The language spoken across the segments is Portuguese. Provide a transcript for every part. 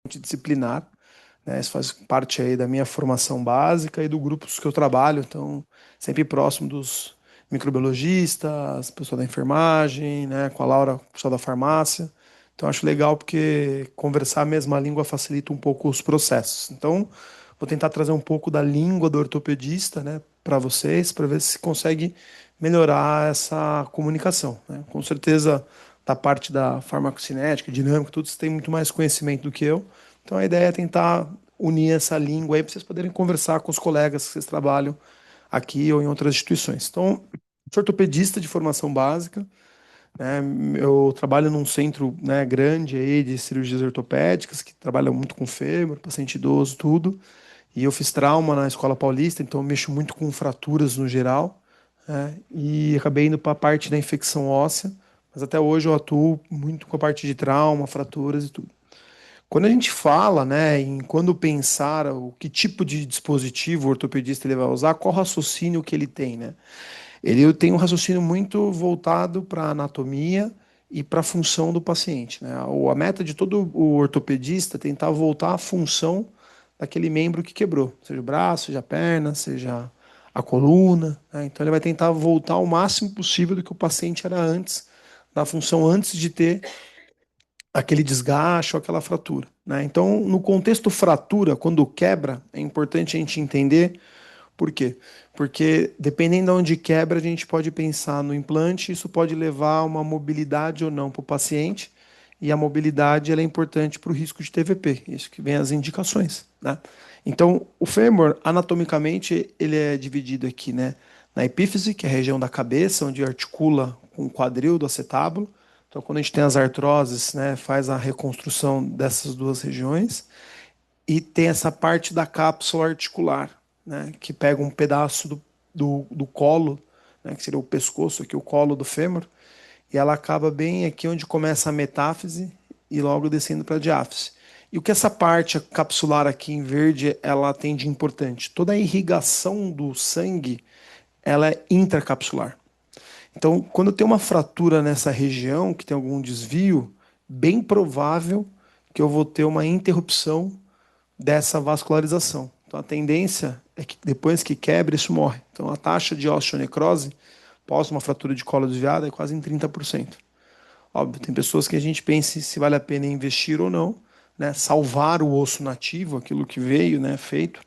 multidisciplinar, né? Isso faz parte aí da minha formação básica e do grupos que eu trabalho, então sempre próximo dos microbiologistas, pessoal da enfermagem, né? Com a Laura, pessoal da farmácia. Então acho legal porque conversar a mesma língua facilita um pouco os processos. Então vou tentar trazer um pouco da língua do ortopedista, né, para vocês, para ver se consegue melhorar essa comunicação, né? Com certeza da parte da farmacocinética, dinâmica, tudo, você tem muito mais conhecimento do que eu. Então a ideia é tentar unir essa língua aí para vocês poderem conversar com os colegas que vocês trabalham aqui ou em outras instituições. Então, sou ortopedista de formação básica, né? Eu trabalho num centro, né, grande aí de cirurgias ortopédicas que trabalha muito com fêmur, paciente idoso, tudo. E eu fiz trauma na Escola Paulista, então eu mexo muito com fraturas no geral, né? E acabei indo para a parte da infecção óssea, mas até hoje eu atuo muito com a parte de trauma, fraturas e tudo. Quando a gente fala, né, em quando pensar o que tipo de dispositivo o ortopedista ele vai usar, qual raciocínio que ele tem, né? Ele tem um raciocínio muito voltado para a anatomia e para a função do paciente, né? A meta de todo o ortopedista é tentar voltar à função daquele membro que quebrou, seja o braço, seja a perna, seja a coluna, né? Então ele vai tentar voltar ao máximo possível do que o paciente era antes, da função antes de ter aquele desgaste ou aquela fratura, né? Então, no contexto fratura, quando quebra, é importante a gente entender por quê? Porque dependendo de onde quebra, a gente pode pensar no implante, isso pode levar a uma mobilidade ou não para o paciente, e a mobilidade ela é importante para o risco de TVP, isso que vem as indicações, né? Então, o fêmur, anatomicamente, ele é dividido aqui, né, na epífise, que é a região da cabeça, onde articula com o quadril do acetábulo. Então, quando a gente tem as artroses, né, faz a reconstrução dessas duas regiões. E tem essa parte da cápsula articular, né, que pega um pedaço do colo, né, que seria o pescoço, aqui o colo do fêmur, e ela acaba bem aqui onde começa a metáfise e logo descendo para a diáfise. E o que essa parte capsular aqui em verde ela tem de importante? Toda a irrigação do sangue ela é intracapsular. Então, quando tem uma fratura nessa região, que tem algum desvio, bem provável que eu vou ter uma interrupção dessa vascularização. Então a tendência é que depois que quebra, isso morre. Então a taxa de osteonecrose pós uma fratura de colo desviada é quase em 30%. Óbvio, tem pessoas que a gente pensa se vale a pena investir ou não, né? Salvar o osso nativo, aquilo que veio, né, feito,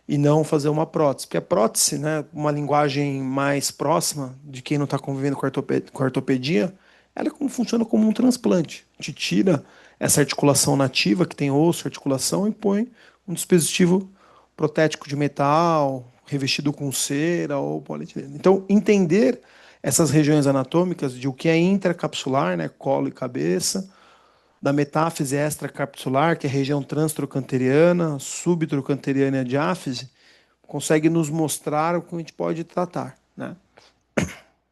e não fazer uma prótese. Porque a prótese, né, uma linguagem mais próxima de quem não está convivendo com a ortopedia, ela funciona como um transplante. A gente tira essa articulação nativa, que tem osso, articulação, e põe um dispositivo protético de metal, revestido com cera ou polietileno. Então, entender essas regiões anatômicas de o que é intracapsular, né, colo e cabeça, da metáfise extracapsular, que é a região transtrochanteriana, subtrochanteriana e a diáfise, consegue nos mostrar o que a gente pode tratar, né?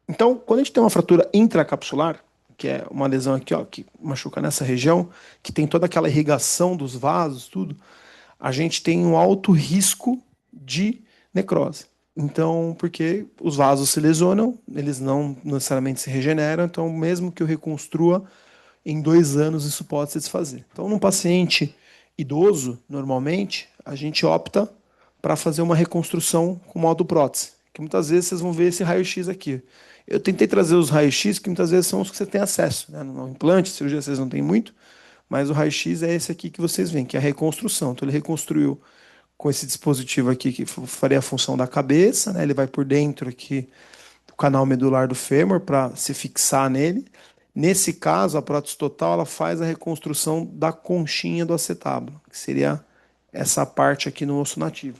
Então, quando a gente tem uma fratura intracapsular, que é uma lesão aqui, ó, que machuca nessa região, que tem toda aquela irrigação dos vasos, tudo, a gente tem um alto risco de necrose. Então, porque os vasos se lesionam, eles não necessariamente se regeneram, então mesmo que eu reconstrua, em 2 anos isso pode se desfazer. Então, num paciente idoso, normalmente, a gente opta para fazer uma reconstrução com modo prótese, que muitas vezes vocês vão ver esse raio-x aqui. Eu tentei trazer os raios-x, que muitas vezes são os que você tem acesso, né? No implante, cirurgia vocês não têm muito, mas o raio-x é esse aqui que vocês veem, que é a reconstrução. Então ele reconstruiu com esse dispositivo aqui que faria a função da cabeça, né? Ele vai por dentro aqui do canal medular do fêmur para se fixar nele. Nesse caso, a prótese total ela faz a reconstrução da conchinha do acetábulo, que seria essa parte aqui no osso nativo,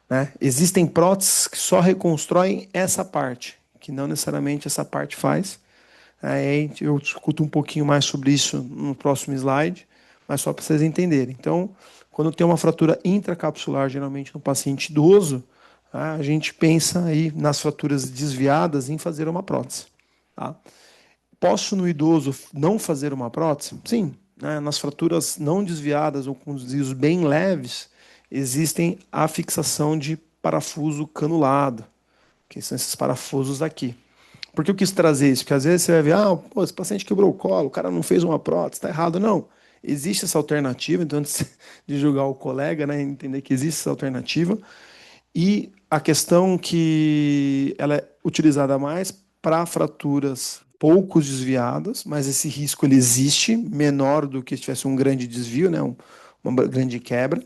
né? Existem próteses que só reconstroem essa parte, que não necessariamente essa parte faz. Aí eu discuto um pouquinho mais sobre isso no próximo slide, mas só para vocês entenderem. Então, quando tem uma fratura intracapsular, geralmente no paciente idoso, a gente pensa aí nas fraturas desviadas em fazer uma prótese. Tá? Posso no idoso não fazer uma prótese? Sim. Né? Nas fraturas não desviadas ou com desvios bem leves, existem a fixação de parafuso canulado, que são esses parafusos aqui. Por que eu quis trazer isso? Porque às vezes você vai ver, pô, esse paciente quebrou o colo, o cara não fez uma prótese, está errado. Não. existe essa alternativa, então antes de julgar o colega, né, entender que existe essa alternativa. E a questão que ela é utilizada mais para fraturas pouco desviadas, mas esse risco ele existe, menor do que se tivesse um grande desvio, né, uma grande quebra.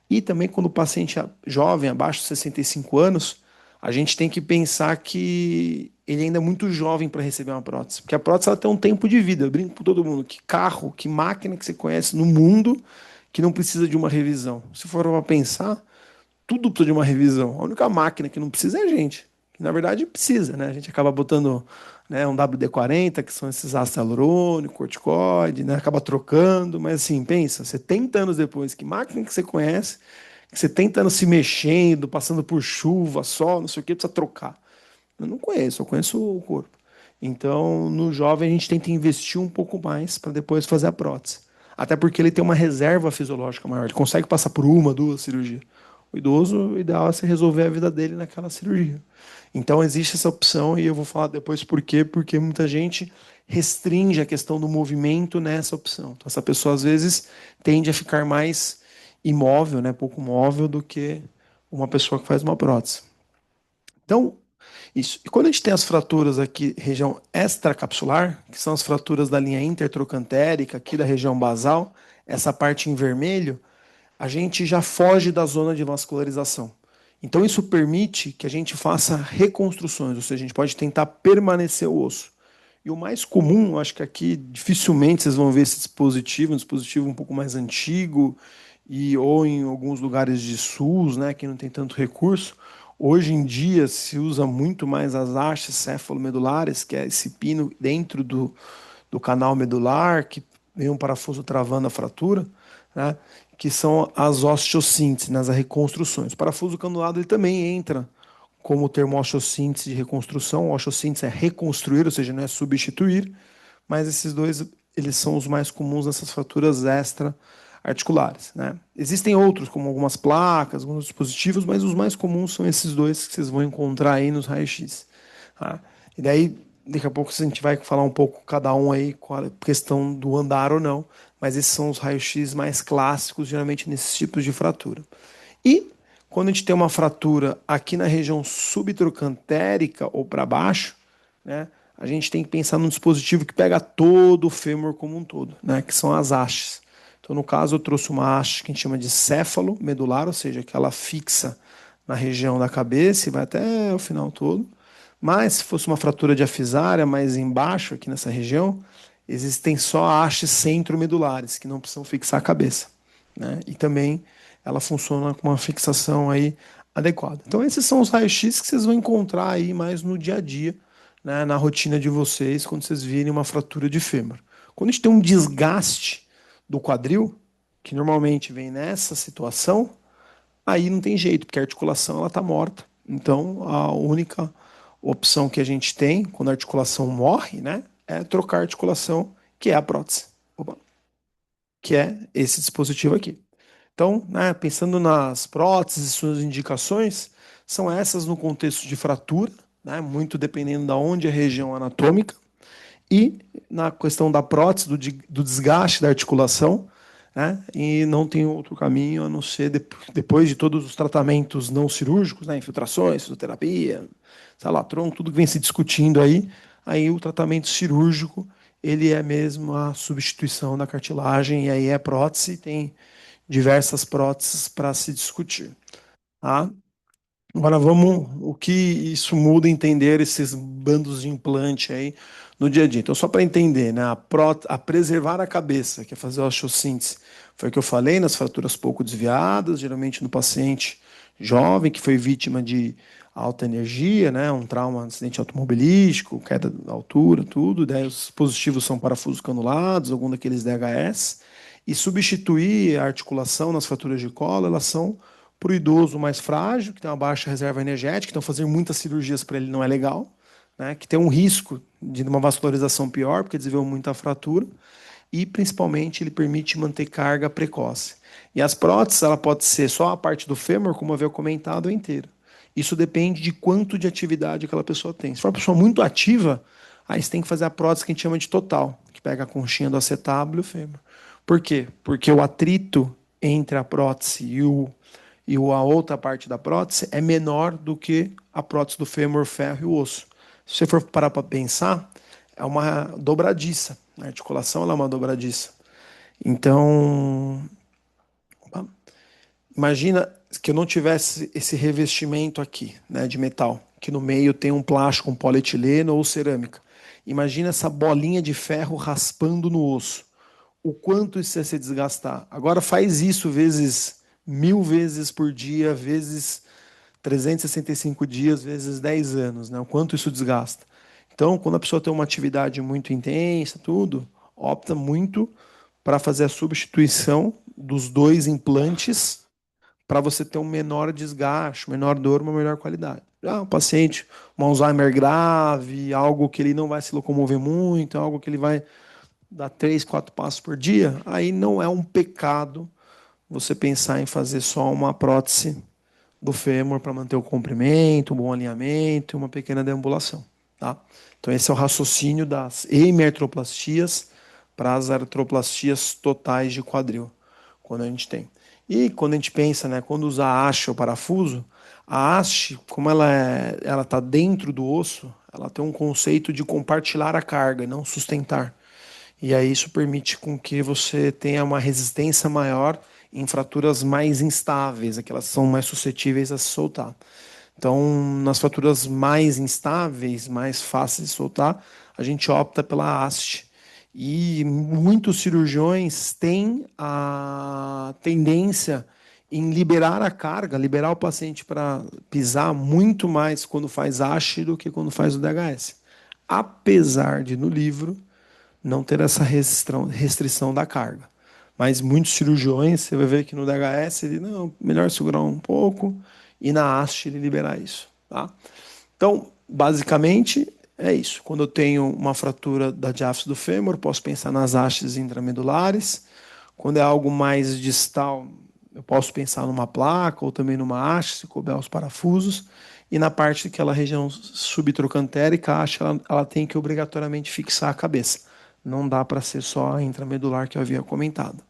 E também quando o paciente é jovem, abaixo de 65 anos, a gente tem que pensar que ele ainda é muito jovem para receber uma prótese, porque a prótese ela tem um tempo de vida. Eu brinco com todo mundo que carro, que máquina que você conhece no mundo que não precisa de uma revisão. Se for para pensar, tudo precisa de uma revisão. A única máquina que não precisa é a gente. Que, na verdade, precisa, né? A gente acaba botando, né, um WD-40, que são esses ácidos hialurônicos, corticoide, né? Acaba trocando, mas assim, pensa, 70 anos depois, que máquina que você conhece, que 70 anos se mexendo, passando por chuva, sol, não sei o que, precisa trocar. Eu não conheço, eu conheço o corpo. Então, no jovem, a gente tenta investir um pouco mais para depois fazer a prótese. Até porque ele tem uma reserva fisiológica maior, ele consegue passar por uma, duas cirurgias. O idoso, o ideal é você resolver a vida dele naquela cirurgia. Então, existe essa opção, e eu vou falar depois por quê, porque muita gente restringe a questão do movimento nessa opção. Então, essa pessoa, às vezes, tende a ficar mais imóvel, né, pouco móvel, do que uma pessoa que faz uma prótese. Então, isso. E quando a gente tem as fraturas aqui, região extracapsular, que são as fraturas da linha intertrocantérica, aqui da região basal, essa parte em vermelho, a gente já foge da zona de vascularização. Então, isso permite que a gente faça reconstruções, ou seja, a gente pode tentar permanecer o osso. E o mais comum, acho que aqui dificilmente vocês vão ver esse dispositivo, um dispositivo um pouco mais antigo, e ou em alguns lugares de SUS, né, que não tem tanto recurso. Hoje em dia se usa muito mais as hastes cefalomedulares, que é esse pino dentro do canal medular, que vem um parafuso travando a fratura, né, que são as osteossínteses, nas reconstruções. O parafuso canulado ele também entra como o termo osteossíntese de reconstrução. O osteossíntese é reconstruir, ou seja, não é substituir, mas esses dois eles são os mais comuns nessas fraturas extra-articulares. Né? Existem outros, como algumas placas, alguns dispositivos, mas os mais comuns são esses dois que vocês vão encontrar aí nos raios-x. Tá? E daí, daqui a pouco, a gente vai falar um pouco cada um aí com a questão do andar ou não, mas esses são os raios-x mais clássicos, geralmente nesses tipos de fratura. E quando a gente tem uma fratura aqui na região subtrocantérica ou para baixo, né, a gente tem que pensar num dispositivo que pega todo o fêmur como um todo, né, que são as hastes. Então, no caso, eu trouxe uma haste que a gente chama de céfalo medular, ou seja, que ela fixa na região da cabeça e vai até o final todo. Mas se fosse uma fratura diafisária mais embaixo, aqui nessa região, existem só hastes centromedulares, que não precisam fixar a cabeça. Né? E também ela funciona com uma fixação aí adequada. Então esses são os raios-x que vocês vão encontrar aí mais no dia a dia, né, na rotina de vocês, quando vocês virem uma fratura de fêmur. Quando a gente tem um desgaste do quadril, que normalmente vem nessa situação, aí não tem jeito, porque a articulação ela está morta. Então a única opção que a gente tem quando a articulação morre, né, é trocar a articulação, que é a prótese. Opa, que é esse dispositivo aqui. Então, né, pensando nas próteses e suas indicações, são essas no contexto de fratura, né, muito dependendo da onde é a região anatômica, e na questão da prótese, do desgaste da articulação, né, e não tem outro caminho a não ser, depois de todos os tratamentos não cirúrgicos, né, infiltrações, fisioterapia, salatron, tudo que vem se discutindo aí o tratamento cirúrgico, ele é mesmo a substituição da cartilagem, e aí é prótese, tem diversas próteses para se discutir. Tá? Agora vamos, o que isso muda entender esses bandos de implante aí no dia a dia. Então, só para entender, né, a preservar a cabeça, que é fazer a osteossíntese, foi o que eu falei nas fraturas pouco desviadas, geralmente no paciente jovem que foi vítima de alta energia, né, um trauma, um acidente automobilístico, queda da altura, tudo. Daí os positivos são parafusos canulados, algum daqueles DHS. E substituir a articulação nas fraturas de colo, elas são para o idoso mais frágil, que tem uma baixa reserva energética, então fazer muitas cirurgias para ele não é legal, né? Que tem um risco de uma vascularização pior, porque desenvolveu muita fratura, e principalmente ele permite manter carga precoce. E as próteses, ela pode ser só a parte do fêmur, como eu havia comentado, inteira. Isso depende de quanto de atividade aquela pessoa tem. Se for uma pessoa muito ativa, aí você tem que fazer a prótese que a gente chama de total, que pega a conchinha do acetábulo e o fêmur. Por quê? Porque o atrito entre a prótese a outra parte da prótese é menor do que a prótese do fêmur, ferro e o osso. Se você for parar para pensar, é uma dobradiça. A articulação ela é uma dobradiça. Então, imagina que eu não tivesse esse revestimento aqui, né, de metal, que no meio tem um plástico, um polietileno ou cerâmica. Imagina essa bolinha de ferro raspando no osso. O quanto isso ia se desgastar. Agora faz isso vezes 1000 vezes por dia, vezes 365 dias, vezes 10 anos, né? O quanto isso desgasta. Então, quando a pessoa tem uma atividade muito intensa, tudo, opta muito para fazer a substituição dos dois implantes para você ter um menor desgaste, menor dor, uma melhor qualidade. Já um paciente, um Alzheimer grave, algo que ele não vai se locomover muito, algo que ele vai dar 3, 4 passos por dia, aí não é um pecado você pensar em fazer só uma prótese do fêmur para manter o comprimento, um bom alinhamento e uma pequena deambulação. Tá? Então, esse é o raciocínio das hemiartroplastias para as artroplastias totais de quadril, quando a gente tem. E quando a gente pensa, né, quando usa a haste ou parafuso, a haste, como ela está dentro do osso, ela tem um conceito de compartilhar a carga, não sustentar. E aí isso permite com que você tenha uma resistência maior em fraturas mais instáveis, aquelas que são mais suscetíveis a se soltar. Então, nas fraturas mais instáveis, mais fáceis de soltar, a gente opta pela haste. E muitos cirurgiões têm a tendência em liberar a carga, liberar o paciente para pisar muito mais quando faz haste do que quando faz o DHS. Apesar de no livro não ter essa restrição da carga. Mas muitos cirurgiões, você vai ver que no DHS ele, não, melhor segurar um pouco e na haste ele liberar isso. Tá? Então, basicamente, é isso. Quando eu tenho uma fratura da diáfise do fêmur, posso pensar nas hastes intramedulares. Quando é algo mais distal, eu posso pensar numa placa ou também numa haste, se couber os parafusos. E na parte daquela região subtrocantérica, a haste ela tem que obrigatoriamente fixar a cabeça. Não dá para ser só a intramedular que eu havia comentado.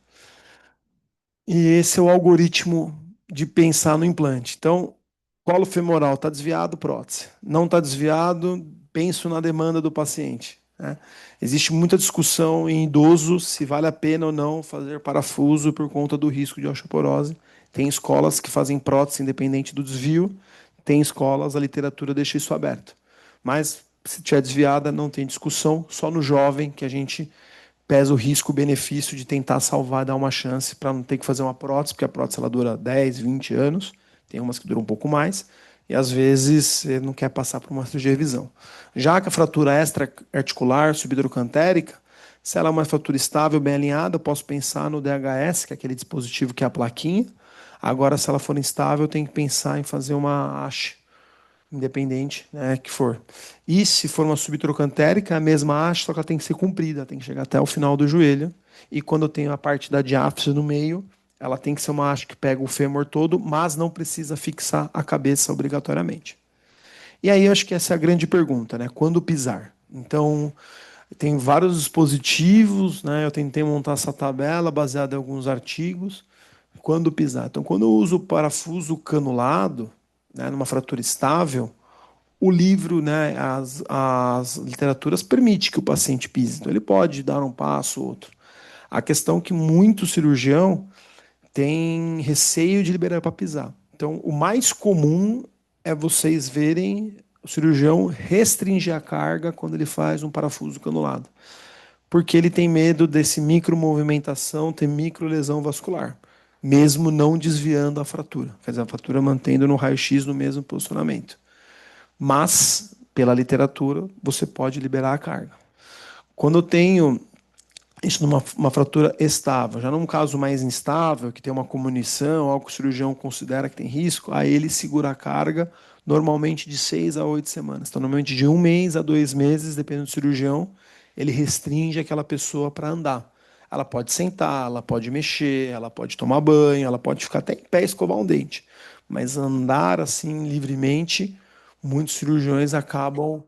E esse é o algoritmo de pensar no implante. Então, colo femoral está desviado, prótese. Não está desviado, penso na demanda do paciente. Né? Existe muita discussão em idoso se vale a pena ou não fazer parafuso por conta do risco de osteoporose. Tem escolas que fazem prótese independente do desvio, tem escolas, a literatura deixa isso aberto. Mas se tiver desviada, não tem discussão, só no jovem que a gente pesa o risco-benefício de tentar salvar, dar uma chance para não ter que fazer uma prótese, porque a prótese ela dura 10, 20 anos, tem umas que duram um pouco mais, e às vezes você não quer passar por uma cirurgia de revisão. Já que a fratura extra-articular subhidrocantérica, se ela é uma fratura estável, bem alinhada, eu posso pensar no DHS, que é aquele dispositivo que é a plaquinha. Agora, se ela for instável, eu tenho que pensar em fazer uma haste independente, né, que for. E se for uma subtrocantérica, a mesma haste, só que ela tem que ser comprida, tem que chegar até o final do joelho. E quando eu tenho a parte da diáfise no meio, ela tem que ser uma haste que pega o fêmur todo, mas não precisa fixar a cabeça obrigatoriamente. E aí eu acho que essa é a grande pergunta, né? Quando pisar? Então, tem vários dispositivos, né? Eu tentei montar essa tabela baseada em alguns artigos. Quando pisar? Então, quando eu uso o parafuso canulado, né, numa fratura estável, o livro, né, as literaturas permite que o paciente pise. Então, ele pode dar um passo ou outro. A questão é que muito cirurgião tem receio de liberar para pisar. Então, o mais comum é vocês verem o cirurgião restringir a carga quando ele faz um parafuso canulado, porque ele tem medo desse micromovimentação, ter microlesão vascular, mesmo não desviando a fratura. Quer dizer, a fratura mantendo no raio-x no mesmo posicionamento. Mas, pela literatura, você pode liberar a carga. Quando eu tenho isso numa uma fratura estável, já num caso mais instável, que tem uma comunição, algo que o cirurgião considera que tem risco, aí ele segura a carga normalmente de 6 a 8 semanas. Então, normalmente de 1 mês a 2 meses, dependendo do cirurgião, ele restringe aquela pessoa para andar. Ela pode sentar, ela pode mexer, ela pode tomar banho, ela pode ficar até em pé e escovar um dente. Mas andar assim livremente, muitos cirurgiões acabam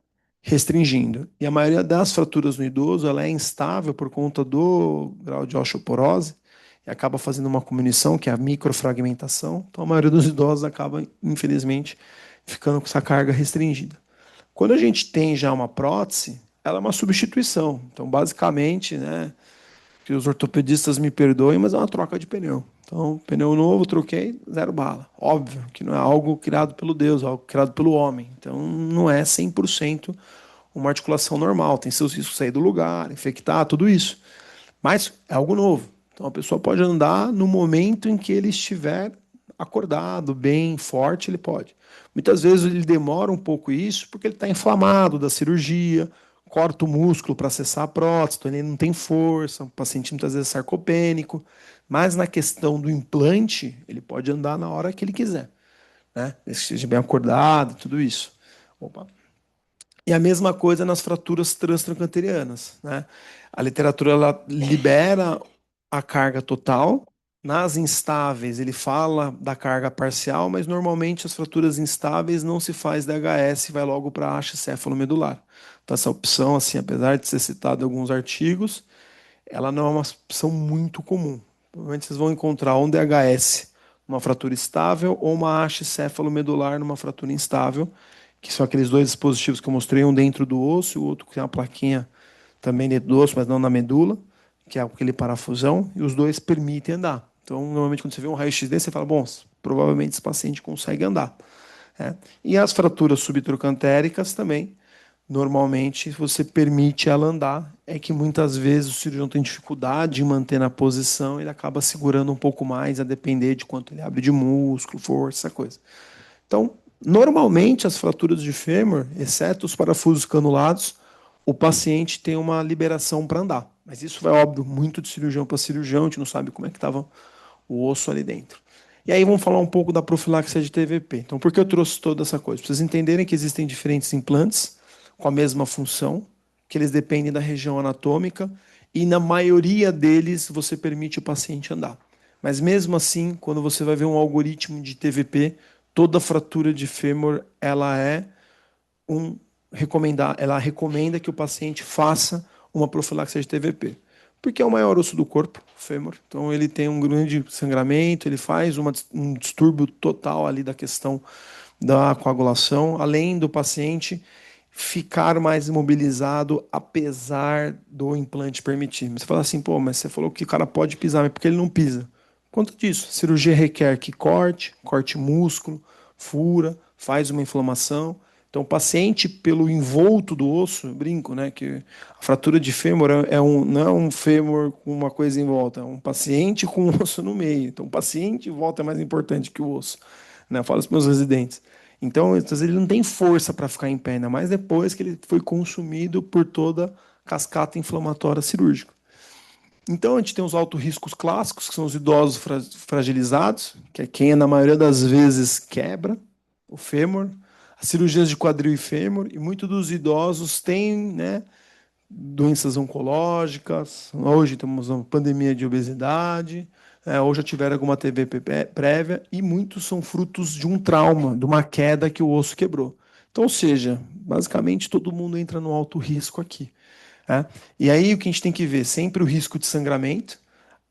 restringindo. E a maioria das fraturas no idoso, ela é instável por conta do grau de osteoporose e acaba fazendo uma comunição, que é a microfragmentação. Então a maioria dos idosos acaba, infelizmente, ficando com essa carga restringida. Quando a gente tem já uma prótese, ela é uma substituição. Então, basicamente, né, que os ortopedistas me perdoem, mas é uma troca de pneu. Então, pneu novo, troquei, zero bala. Óbvio que não é algo criado pelo Deus, é algo criado pelo homem. Então, não é 100% uma articulação normal. Tem seus riscos de sair do lugar, infectar, tudo isso. Mas é algo novo. Então, a pessoa pode andar no momento em que ele estiver acordado, bem, forte, ele pode. Muitas vezes ele demora um pouco isso porque ele está inflamado da cirurgia, corta o músculo para acessar a prótese, então ele não tem força, o paciente muitas vezes é sarcopênico, mas na questão do implante, ele pode andar na hora que ele quiser, né? Desde que esteja bem acordado, tudo isso. Opa. E a mesma coisa nas fraturas transtrochanterianas, né? A literatura ela libera a carga total. Nas instáveis, ele fala da carga parcial, mas normalmente as fraturas instáveis não se faz DHS, vai logo para a haste céfalo-medular. Então, essa opção, assim, apesar de ser citada em alguns artigos, ela não é uma opção muito comum. Provavelmente vocês vão encontrar um DHS numa fratura estável ou uma haste céfalo-medular numa fratura instável, que são aqueles dois dispositivos que eu mostrei, um dentro do osso e o outro que tem uma plaquinha também dentro do osso, mas não na medula, que é aquele parafusão, e os dois permitem andar. Então, normalmente, quando você vê um raio-x desse, você fala, bom, provavelmente esse paciente consegue andar. Né? E as fraturas subtrocantéricas também, normalmente, você permite ela andar, é que muitas vezes o cirurgião tem dificuldade em manter na posição, ele acaba segurando um pouco mais, a depender de quanto ele abre de músculo, força, essa coisa. Então, normalmente, as fraturas de fêmur, exceto os parafusos canulados, o paciente tem uma liberação para andar. Mas isso vai, óbvio, muito de cirurgião para cirurgião, a gente não sabe como é que estava o osso ali dentro. E aí vamos falar um pouco da profilaxia de TVP. Então, por que eu trouxe toda essa coisa? Para vocês entenderem que existem diferentes implantes com a mesma função, que eles dependem da região anatômica, e na maioria deles você permite o paciente andar. Mas mesmo assim, quando você vai ver um algoritmo de TVP, toda fratura de fêmur, um ela recomenda que o paciente faça uma profilaxia de TVP. Porque é o maior osso do corpo, o fêmur. Então ele tem um grande sangramento, ele faz um distúrbio total ali da questão da coagulação, além do paciente ficar mais imobilizado apesar do implante permitir. Você fala assim, pô, mas você falou que o cara pode pisar, mas por que ele não pisa? Quanto disso? A cirurgia requer que corte músculo, fura, faz uma inflamação. Então, o paciente, pelo envolto do osso, eu brinco, né? Que a fratura de fêmur não é um fêmur com uma coisa em volta, é um paciente com um osso no meio. Então, o paciente em volta é mais importante que o osso. Né? Eu falo isso para meus residentes. Então, às vezes, ele não tem força para ficar em pé, ainda mais depois que ele foi consumido por toda a cascata inflamatória cirúrgica. Então, a gente tem os altos riscos clássicos, que são os idosos fragilizados, que é quem, na maioria das vezes, quebra o fêmur, as cirurgias de quadril e fêmur, e muitos dos idosos têm, né, doenças oncológicas. Hoje temos uma pandemia de obesidade, ou já tiveram alguma TBP prévia, e muitos são frutos de um trauma, de uma queda que o osso quebrou. Então, ou seja, basicamente todo mundo entra no alto risco aqui. Né? E aí o que a gente tem que ver? Sempre o risco de sangramento.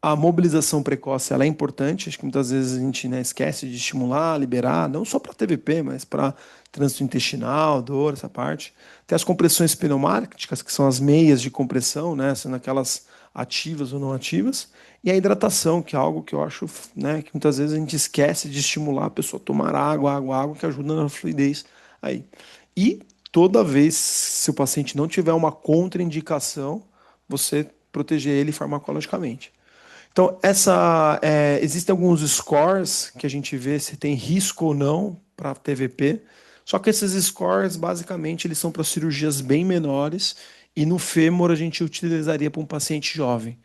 A mobilização precoce ela é importante, acho que muitas vezes a gente, né, esquece de estimular, liberar, não só para TVP, mas para trânsito intestinal, dor, essa parte. Tem as compressões pneumáticas, que são as meias de compressão, né, sendo aquelas ativas ou não ativas, e a hidratação, que é algo que eu acho, né, que muitas vezes a gente esquece de estimular a pessoa a tomar água, que ajuda na fluidez aí. E toda vez, se o paciente não tiver uma contraindicação, você proteger ele farmacologicamente. Então, existem alguns scores que a gente vê se tem risco ou não para TVP. Só que esses scores, basicamente, eles são para cirurgias bem menores. E no fêmur a gente utilizaria para um paciente jovem,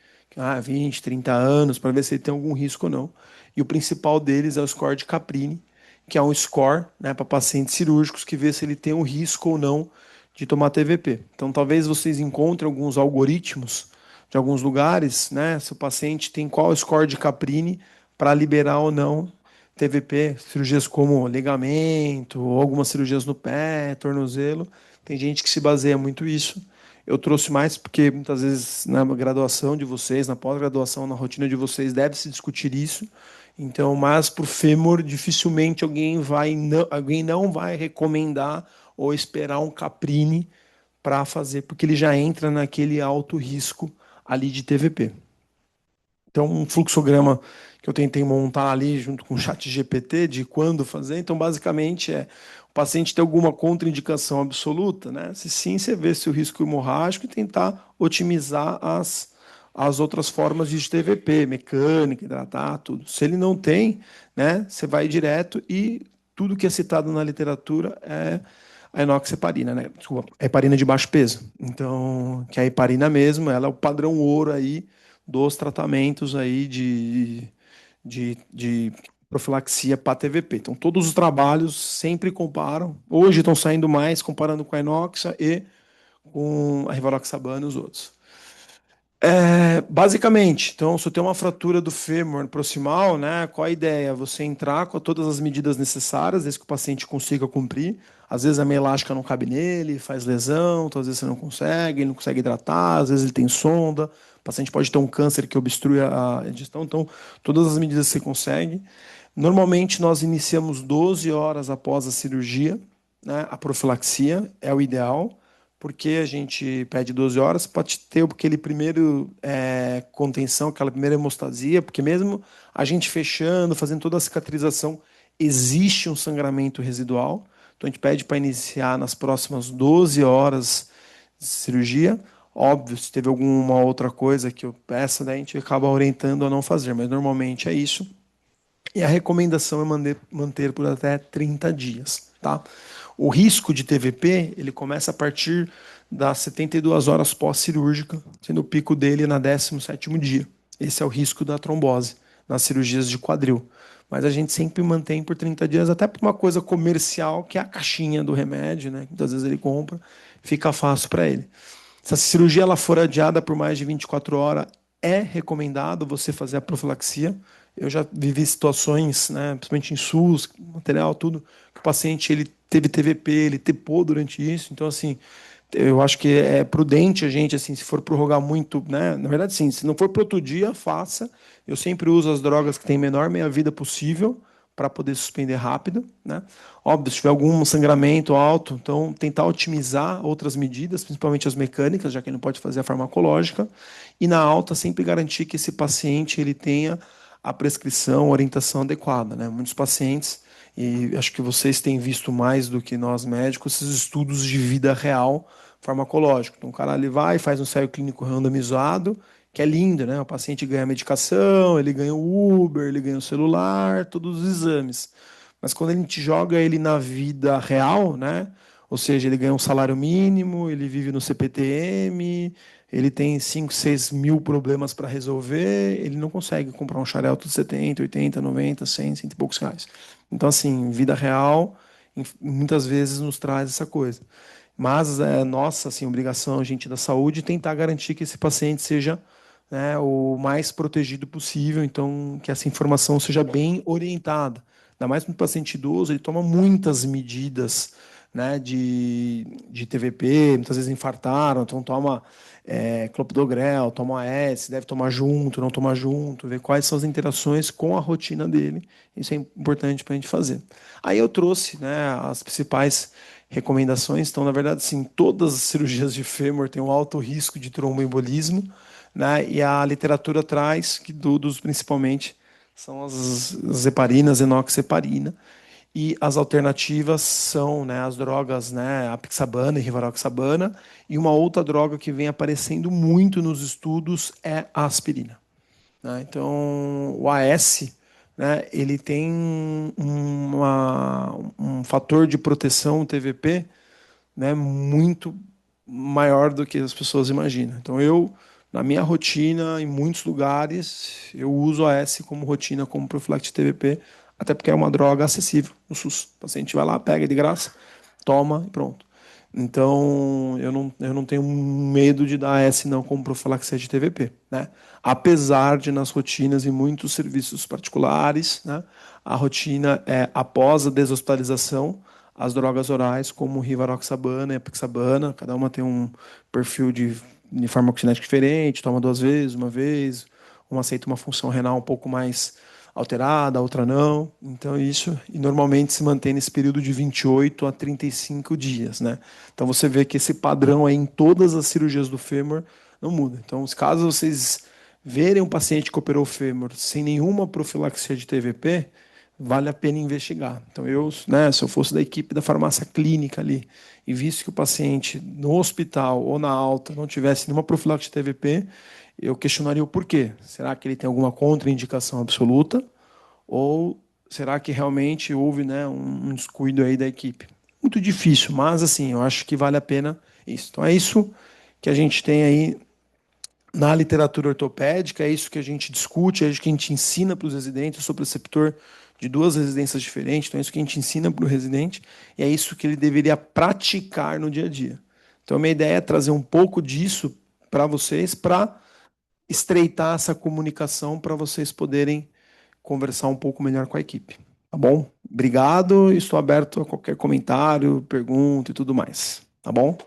20, 30 anos, para ver se ele tem algum risco ou não. E o principal deles é o score de Caprini, que é um score, né, para pacientes cirúrgicos que vê se ele tem um risco ou não de tomar TVP. Então, talvez vocês encontrem alguns algoritmos de alguns lugares, né? Se o paciente tem qual score de Caprini para liberar ou não TVP, cirurgias como ligamento, ou algumas cirurgias no pé, tornozelo, Tem gente que se baseia muito isso. Eu trouxe mais porque muitas vezes na graduação de vocês, na pós-graduação, na rotina de vocês, deve se discutir isso. Então, mas para o fêmur, dificilmente alguém não vai recomendar ou esperar um caprine para fazer, porque ele já entra naquele alto risco ali de TVP. Então, um fluxograma que eu tentei montar ali junto com o chat GPT de quando fazer. Então, basicamente, o paciente tem alguma contraindicação absoluta, né? Se sim, você vê se o risco hemorrágico e tentar otimizar as outras formas de TVP, mecânica, hidratar, tudo. Se ele não tem, né, você vai direto e tudo que é citado na literatura é a enoxaparina, né? Desculpa, a heparina de baixo peso. Então, que é a heparina mesmo, ela é o padrão ouro aí dos tratamentos aí de profilaxia para TVP. Então, todos os trabalhos sempre comparam. Hoje estão saindo mais comparando com a Enoxa e com a Rivaroxabana e os outros. Basicamente, então, se eu tenho uma fratura do fêmur proximal, né, qual a ideia? Você entrar com todas as medidas necessárias, desde que o paciente consiga cumprir. Às vezes a meia elástica não cabe nele, faz lesão, então, às vezes você não consegue, ele não consegue hidratar, às vezes ele tem sonda, o paciente pode ter um câncer que obstrui a digestão, então, todas as medidas você consegue. Normalmente, nós iniciamos 12 horas após a cirurgia, né, a profilaxia é o ideal. Porque a gente pede 12 horas, pode ter aquele primeiro contenção, aquela primeira hemostasia, porque mesmo a gente fechando, fazendo toda a cicatrização, existe um sangramento residual. Então a gente pede para iniciar nas próximas 12 horas de cirurgia. Óbvio, se teve alguma outra coisa que eu peça, daí a gente acaba orientando a não fazer, mas normalmente é isso. E a recomendação é manter por até 30 dias, tá? O risco de TVP, ele começa a partir das 72 horas pós-cirúrgica, sendo o pico dele na 17º dia. Esse é o risco da trombose nas cirurgias de quadril. Mas a gente sempre mantém por 30 dias, até por uma coisa comercial, que é a caixinha do remédio, né? Que muitas vezes ele compra, fica fácil para ele. Se a cirurgia ela for adiada por mais de 24 horas, é recomendado você fazer a profilaxia. Eu já vivi situações, né, principalmente em SUS, material, tudo, que o paciente ele teve TVP, ele tepou durante isso. Então, assim, eu acho que é prudente a gente, assim, se for prorrogar muito, né? Na verdade, sim, se não for para outro dia, faça. Eu sempre uso as drogas que têm menor meia-vida possível para poder suspender rápido, né? Óbvio, se tiver algum sangramento alto, então tentar otimizar outras medidas, principalmente as mecânicas, já que ele não pode fazer a farmacológica, e na alta sempre garantir que esse paciente ele tenha a prescrição, a orientação adequada, né? Muitos pacientes, e acho que vocês têm visto mais do que nós médicos, esses estudos de vida real farmacológico. Então o cara ele vai, faz um ensaio clínico randomizado, que é lindo, né? O paciente ganha a medicação, ele ganha o Uber, ele ganha o celular, todos os exames. Mas quando a gente joga ele na vida real, né? Ou seja, ele ganha um salário mínimo, ele vive no CPTM, ele tem 5, 6 mil problemas para resolver, ele não consegue comprar um xarelto de 70, 80, 90, 100, cento e poucos reais. Então, assim, vida real, muitas vezes nos traz essa coisa. Mas é nossa assim, obrigação, gente da saúde, tentar garantir que esse paciente seja, né, o mais protegido possível, então que essa informação seja bem orientada. Ainda mais para um paciente idoso, ele toma muitas medidas, né, de TVP, muitas vezes infartaram, então toma clopidogrel, toma AS, deve tomar junto, não tomar junto, ver quais são as interações com a rotina dele. Isso é importante para a gente fazer. Aí eu trouxe, né, as principais recomendações. Então, na verdade, sim, todas as cirurgias de fêmur têm um alto risco de tromboembolismo, né? E a literatura traz que todos, principalmente, são as heparinas, enoxaparina. E as alternativas são, né, as drogas, né, apixabana e rivaroxabana. E uma outra droga que vem aparecendo muito nos estudos é a aspirina, né? Então, o AS, né, ele tem um fator de proteção, TVP, né, muito maior do que as pessoas imaginam. Então, na minha rotina, em muitos lugares, eu uso a AS como rotina, como profilaxia de TVP, até porque é uma droga acessível no SUS. O paciente vai lá, pega de graça, toma e pronto. Então, eu não tenho medo de dar S não como profilaxia de TVP, né? Apesar de nas rotinas em muitos serviços particulares, né, a rotina é após a deshospitalização, as drogas orais, como rivaroxabana e apixabana. Cada uma tem um perfil de farmacocinética diferente, toma duas vezes, uma vez. Uma aceita uma função renal um pouco mais alterada, a outra não. Então, isso, e normalmente se mantém nesse período de 28 a 35 dias, né? Então, você vê que esse padrão aí em todas as cirurgias do fêmur não muda. Então, os casos vocês verem um paciente que operou o fêmur sem nenhuma profilaxia de TVP, vale a pena investigar. Então, eu, né, se eu fosse da equipe da farmácia clínica ali e visse que o paciente no hospital ou na alta não tivesse nenhuma profilaxia de TVP, eu questionaria o porquê. Será que ele tem alguma contraindicação absoluta? Ou será que realmente houve, né, um descuido aí da equipe? Muito difícil, mas assim, eu acho que vale a pena isso. Então é isso que a gente tem aí na literatura ortopédica, é isso que a gente discute, é isso que a gente ensina para os residentes. Eu sou preceptor de duas residências diferentes, então é isso que a gente ensina para o residente e é isso que ele deveria praticar no dia a dia. Então, a minha ideia é trazer um pouco disso para vocês, para estreitar essa comunicação, para vocês poderem conversar um pouco melhor com a equipe. Tá bom? Obrigado, estou aberto a qualquer comentário, pergunta e tudo mais. Tá bom?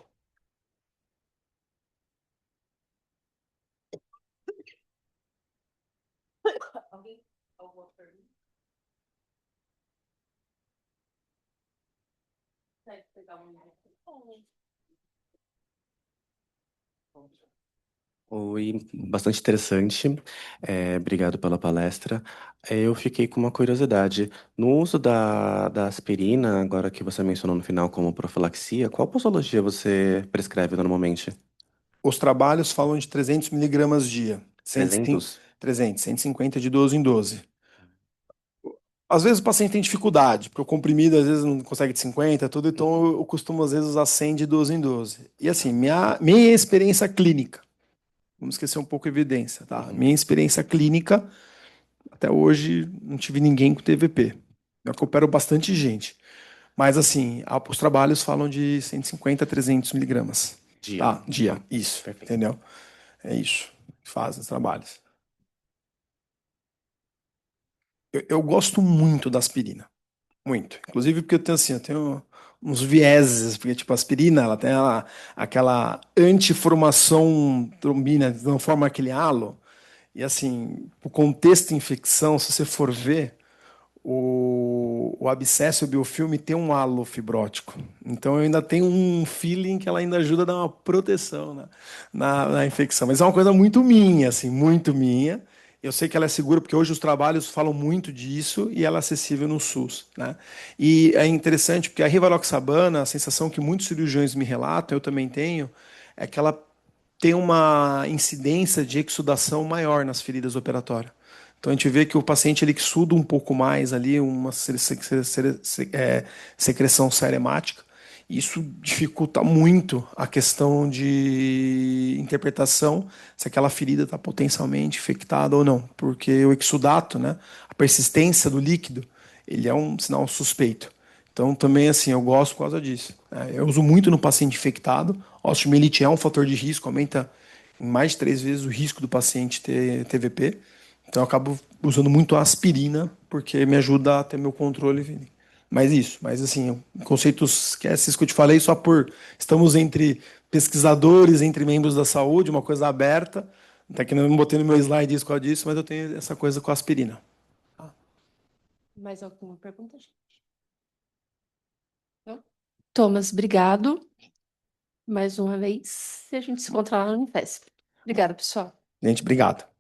Oi, bastante interessante. Obrigado pela palestra. Eu fiquei com uma curiosidade. No uso da aspirina, agora que você mencionou no final como profilaxia, qual posologia você prescreve normalmente? Os trabalhos falam de 300 miligramas dia. 105 300? 300, 150 de 12 em 12. Às vezes o paciente tem dificuldade, porque o comprimido às vezes não consegue de 50, tudo, então eu costumo às vezes usar 100 de 12 em 12. E assim, minha experiência clínica, vamos esquecer um pouco a evidência, tá? Uhum. Minha experiência clínica, até hoje não tive ninguém com TVP. Eu coopero bastante gente. Mas assim, os trabalhos falam de 150 a 300 miligramas, Dia. tá? Dia, Ah, isso, perfeito. entendeu? É isso que fazem os trabalhos. Eu gosto muito da aspirina. Muito. Inclusive porque eu tenho assim, eu tenho uns vieses, porque tipo, a aspirina, ela tem aquela antiformação trombina, não forma aquele halo. E assim, o contexto de infecção, se você for ver, o abscesso e o biofilme tem um halo fibrótico. Então eu ainda tenho um feeling que ela ainda ajuda a dar uma proteção na infecção. Mas é uma coisa muito minha, assim, muito minha. Eu sei que ela é segura porque hoje os trabalhos falam muito disso e ela é acessível no SUS, né? E é interessante porque a rivaroxabana, a sensação que muitos cirurgiões me relatam, eu também tenho, é que ela tem uma incidência de exsudação maior nas feridas operatórias. Então a gente vê que o paciente ele exuda um pouco mais ali, uma secreção seremática. E isso dificulta muito a questão de interpretação se aquela ferida está potencialmente infectada ou não, porque o exudato, né, a persistência do líquido, ele é um sinal suspeito. Então, também, assim, eu gosto por causa disso, né? Eu uso muito no paciente infectado. Osteomielite é um fator de risco, aumenta em mais de 3 vezes o risco do paciente ter TVP. Então, eu acabo usando muito a aspirina, porque me ajuda a ter meu controle. Mas isso, mas assim, conceitos, esquece isso que eu te falei, só por estamos entre pesquisadores, entre membros da saúde, uma coisa aberta. Até que eu não botei no meu slide isso com disso, mas eu tenho essa coisa com a aspirina. Mais alguma pergunta, gente? Não? Thomas, obrigado mais uma vez. E a gente se encontra lá no Unifesp. Obrigada, pessoal. Gente, obrigado.